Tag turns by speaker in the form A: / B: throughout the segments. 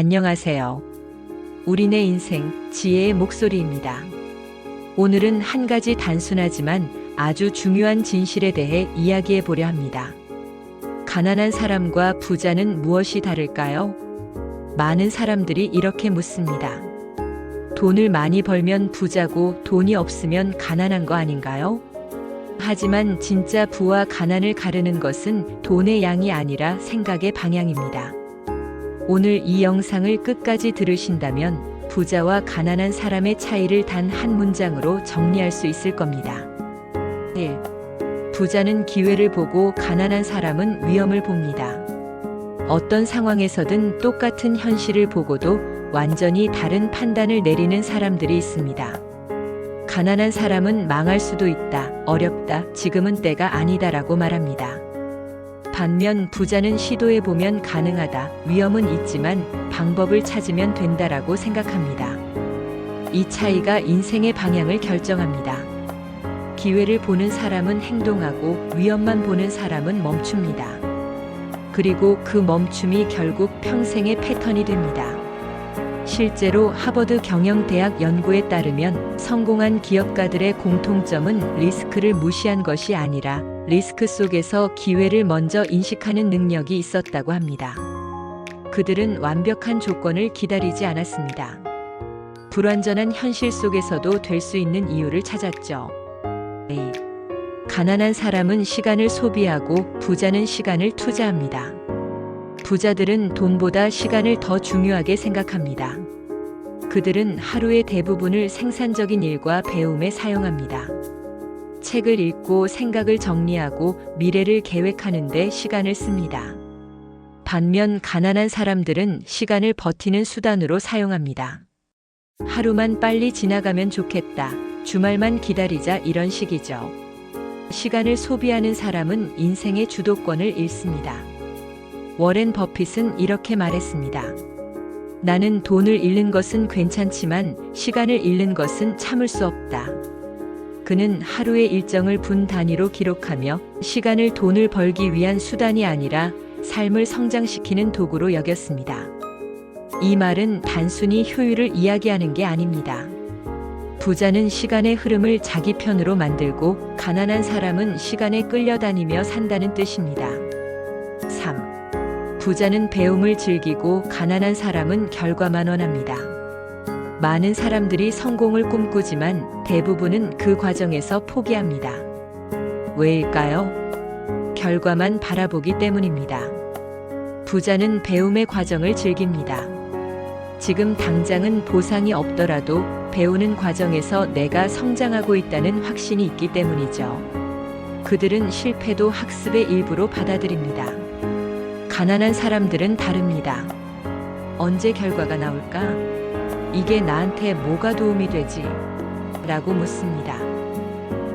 A: 안녕하세요. 우리네 인생, 지혜의 목소리입니다. 오늘은 한 가지 단순하지만 아주 중요한 진실에 대해 이야기해 보려 합니다. 가난한 사람과 부자는 무엇이 다를까요? 많은 사람들이 이렇게 묻습니다. 돈을 많이 벌면 부자고 돈이 없으면 가난한 거 아닌가요? 하지만 진짜 부와 가난을 가르는 것은 돈의 양이 아니라 생각의 방향입니다. 오늘 이 영상을 끝까지 들으신다면 부자와 가난한 사람의 차이를 단 한 문장으로 정리할 수 있을 겁니다. 1. 부자는 기회를 보고 가난한 사람은 위험을 봅니다. 어떤 상황에서든 똑같은 현실을 보고도 완전히 다른 판단을 내리는 사람들이 있습니다. 가난한 사람은 망할 수도 있다, 어렵다, 지금은 때가 아니다라고 말합니다. 반면 부자는 시도해보면 가능하다, 위험은 있지만 방법을 찾으면 된다라고 생각합니다. 이 차이가 인생의 방향을 결정합니다. 기회를 보는 사람은 행동하고 위험만 보는 사람은 멈춥니다. 그리고 그 멈춤이 결국 평생의 패턴이 됩니다. 실제로 하버드 경영대학 연구에 따르면 성공한 기업가들의 공통점은 리스크를 무시한 것이 아니라 리스크 속에서 기회를 먼저 인식하는 능력이 있었다고 합니다. 그들은 완벽한 조건을 기다리지 않았습니다. 불완전한 현실 속에서도 될 수 있는 이유를 찾았죠. 가난한 사람은 시간을 소비하고 부자는 시간을 투자합니다. 부자들은 돈보다 시간을 더 중요하게 생각합니다. 그들은 하루의 대부분을 생산적인 일과 배움에 사용합니다. 책을 읽고 생각을 정리하고 미래를 계획하는 데 시간을 씁니다. 반면 가난한 사람들은 시간을 버티는 수단으로 사용합니다. 하루만 빨리 지나가면 좋겠다, 주말만 기다리자, 이런 식이죠. 시간을 소비하는 사람은 인생의 주도권을 잃습니다. 워렌 버핏은 이렇게 말했습니다. 나는 돈을 잃는 것은 괜찮지만 시간을 잃는 것은 참을 수 없다. 그는 하루의 일정을 분 단위로 기록하며 시간을 돈을 벌기 위한 수단이 아니라 삶을 성장시키는 도구로 여겼습니다. 이 말은 단순히 효율을 이야기하는 게 아닙니다. 부자는 시간의 흐름을 자기 편으로 만들고 가난한 사람은 시간에 끌려다니며 산다는 뜻입니다. 3. 부자는 배움을 즐기고 가난한 사람은 결과만 원합니다. 많은 사람들이 성공을 꿈꾸지만 대부분은 그 과정에서 포기합니다. 왜일까요? 결과만 바라보기 때문입니다. 부자는 배움의 과정을 즐깁니다. 지금 당장은 보상이 없더라도 배우는 과정에서 내가 성장하고 있다는 확신이 있기 때문이죠. 그들은 실패도 학습의 일부로 받아들입니다. 가난한 사람들은 다릅니다. 언제 결과가 나올까? 이게 나한테 뭐가 도움이 되지? 라고 묻습니다.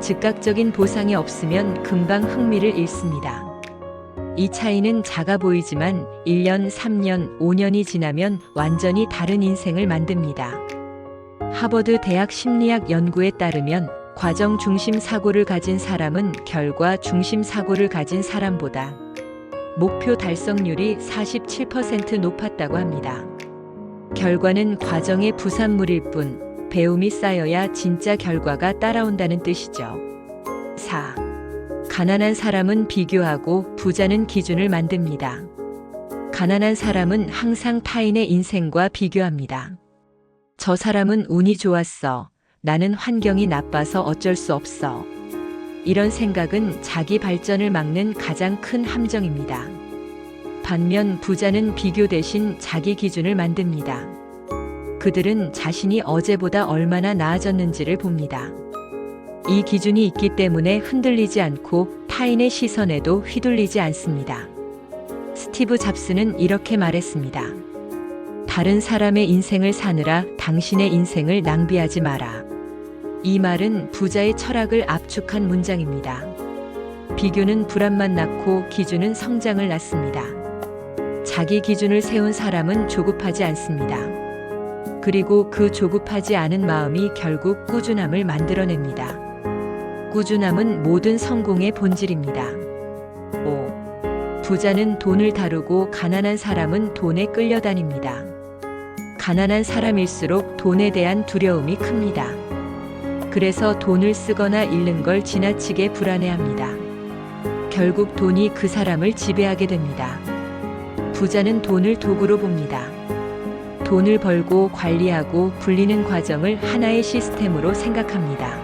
A: 즉각적인 보상이 없으면 금방 흥미를 잃습니다. 이 차이는 작아 보이지만 1년, 3년, 5년이 지나면 완전히 다른 인생을 만듭니다. 하버드 대학 심리학 연구에 따르면 과정 중심 사고를 가진 사람은 결과 중심 사고를 가진 사람보다 목표 달성률이 47% 높았다고 합니다. 결과는 과정의 부산물일 뿐 배움이 쌓여야 진짜 결과가 따라온다는 뜻이죠. 4. 가난한 사람은 비교하고 부자는 기준을 만듭니다. 가난한 사람은 항상 타인의 인생과 비교합니다. 저 사람은 운이 좋았어. 나는 환경이 나빠서 어쩔 수 없어. 이런 생각은 자기 발전을 막는 가장 큰 함정입니다. 반면 부자는 비교 대신 자기 기준을 만듭니다. 그들은 자신이 어제보다 얼마나 나아졌는지를 봅니다. 이 기준이 있기 때문에 흔들리지 않고 타인의 시선에도 휘둘리지 않습니다. 스티브 잡스는 이렇게 말했습니다. 다른 사람의 인생을 사느라 당신의 인생을 낭비하지 마라. 이 말은 부자의 철학을 압축한 문장입니다. 비교는 불안만 낳고 기준은 성장을 낳습니다. 자기 기준을 세운 사람은 조급하지 않습니다. 그리고 그 조급하지 않은 마음이 결국 꾸준함을 만들어냅니다. 꾸준함은 모든 성공의 본질입니다. 5. 부자는 돈을 다루고 가난한 사람은 돈에 끌려다닙니다. 가난한 사람일수록 돈에 대한 두려움이 큽니다. 그래서 돈을 쓰거나 잃는 걸 지나치게 불안해합니다. 결국 돈이 그 사람을 지배하게 됩니다. 부자는 돈을 도구로 봅니다. 돈을 벌고 관리하고 불리는 과정을 하나의 시스템으로 생각합니다.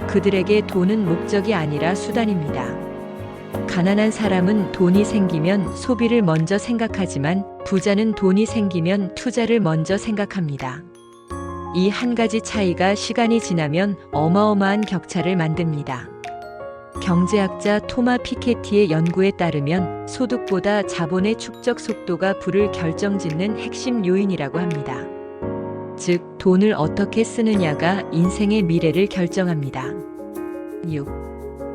A: 그들에게 돈은 목적이 아니라 수단입니다. 가난한 사람은 돈이 생기면 소비를 먼저 생각하지만 부자는 돈이 생기면 투자를 먼저 생각합니다. 이 한 가지 차이가 시간이 지나면 어마어마한 격차를 만듭니다. 경제학자 토마 피케티의 연구에 따르면 소득보다 자본의 축적 속도가 부를 결정짓는 핵심 요인이라고 합니다. 즉, 돈을 어떻게 쓰느냐가 인생의 미래를 결정합니다. 6.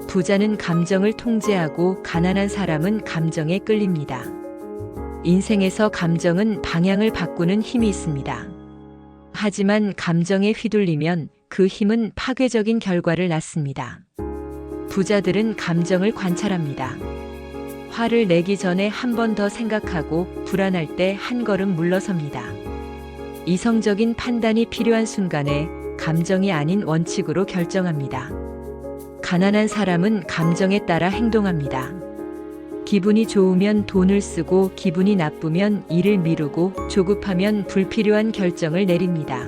A: 부자는 감정을 통제하고 가난한 사람은 감정에 끌립니다. 인생에서 감정은 방향을 바꾸는 힘이 있습니다. 하지만 감정에 휘둘리면 그 힘은 파괴적인 결과를 낳습니다. 부자들은 감정을 관찰합니다. 화를 내기 전에 한 번 더 생각하고 불안할 때 한 걸음 물러섭니다. 이성적인 판단이 필요한 순간에 감정이 아닌 원칙으로 결정합니다. 가난한 사람은 감정에 따라 행동합니다. 기분이 좋으면 돈을 쓰고 기분이 나쁘면 일을 미루고 조급하면 불필요한 결정을 내립니다.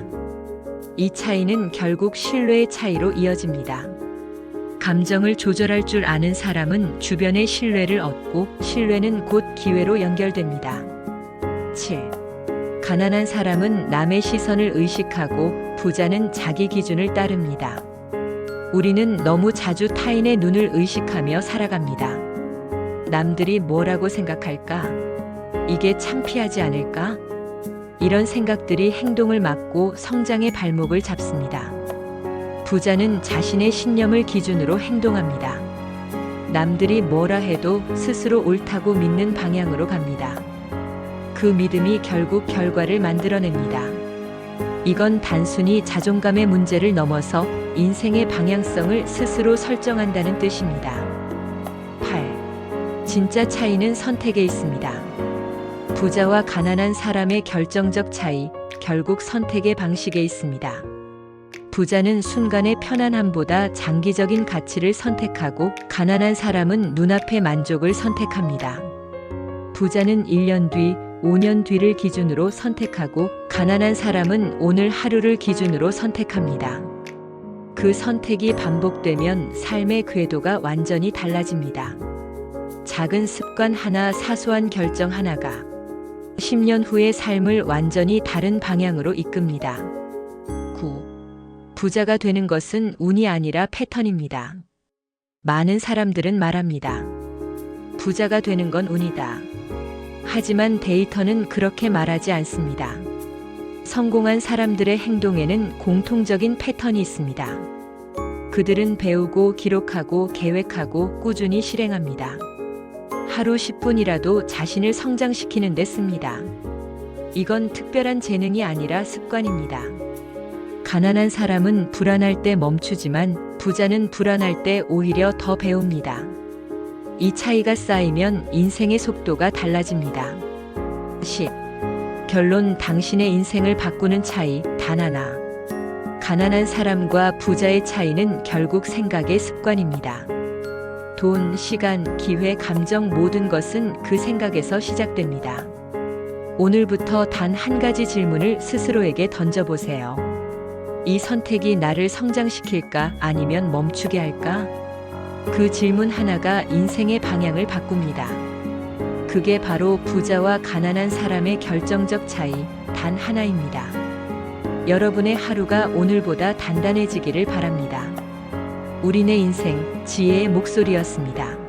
A: 이 차이는 결국 신뢰의 차이로 이어집니다. 감정을 조절할 줄 아는 사람은 주변의 신뢰를 얻고 신뢰는 곧 기회로 연결됩니다. 7. 가난한 사람은 남의 시선을 의식하고 부자는 자기 기준을 따릅니다. 우리는 너무 자주 타인의 눈을 의식하며 살아갑니다. 남들이 뭐라고 생각할까? 이게 창피하지 않을까? 이런 생각들이 행동을 막고 성장의 발목을 잡습니다. 부자는 자신의 신념을 기준으로 행동합니다. 남들이 뭐라 해도 스스로 옳다고 믿는 방향으로 갑니다. 그 믿음이 결국 결과를 만들어냅니다. 이건 단순히 자존감의 문제를 넘어서 인생의 방향성을 스스로 설정한다는 뜻입니다. 8. 진짜 차이는 선택에 있습니다. 부자와 가난한 사람의 결정적 차이, 결국 선택의 방식에 있습니다. 부자는 순간의 편안함보다 장기적인 가치를 선택하고 가난한 사람은 눈앞의 만족을 선택합니다. 부자는 1년 뒤, 5년 뒤를 기준으로 선택하고 가난한 사람은 오늘 하루를 기준으로 선택합니다. 그 선택이 반복되면 삶의 궤도가 완전히 달라집니다. 작은 습관 하나, 사소한 결정 하나가 10년 후의 삶을 완전히 다른 방향으로 이끕니다. 9. 부자가 되는 것은 운이 아니라 패턴입니다. 많은 사람들은 말합니다. 부자가 되는 건 운이다. 하지만 데이터는 그렇게 말하지 않습니다. 성공한 사람들의 행동에는 공통적인 패턴이 있습니다. 그들은 배우고 기록하고 계획하고 꾸준히 실행합니다. 하루 10분이라도 자신을 성장시키는 데 씁니다. 이건 특별한 재능이 아니라 습관입니다. 가난한 사람은 불안할 때 멈추지만 부자는 불안할 때 오히려 더 배웁니다. 이 차이가 쌓이면 인생의 속도가 달라집니다. 10. 결론, 당신의 인생을 바꾸는 차이 단 하나. 가난한 사람과 부자의 차이는 결국 생각의 습관입니다. 돈, 시간, 기회, 감정 모든 것은 그 생각에서 시작됩니다. 오늘부터 단 한 가지 질문을 스스로에게 던져보세요. 이 선택이 나를 성장시킬까 아니면 멈추게 할까? 그 질문 하나가 인생의 방향을 바꿉니다. 그게 바로 부자와 가난한 사람의 결정적 차이 단 하나입니다. 여러분의 하루가 오늘보다 단단해지기를 바랍니다. 우리네 인생, 지혜의 목소리였습니다.